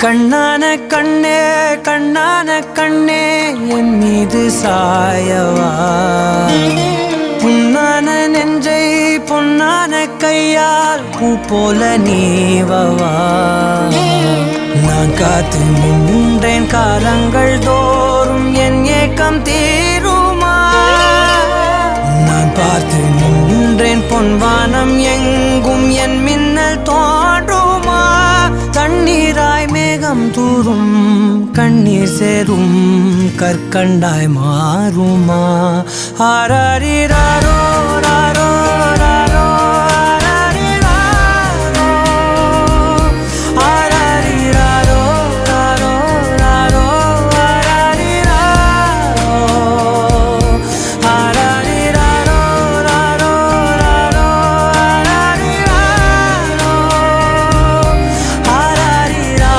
கண்ணான கண்ணே கண்ணான கண்ணே என் மீது சாயவா புண்ணான நெஞ்சை பொன்னான கையால் பூ போல நீவவா நான் காத்து நின்றேன் காலங்கள் தோறும் என் ஏக்கம் தீருமா நான் பார்த்து நின்றேன் பொன்வானம் எங்கும் என் மின்னல் தோன்றுமா தண்ணீராய் மேகம் தூரும் கண்ணீர் சேரும் கற்கண்டாய் மாறுமா ஆராரிராரோ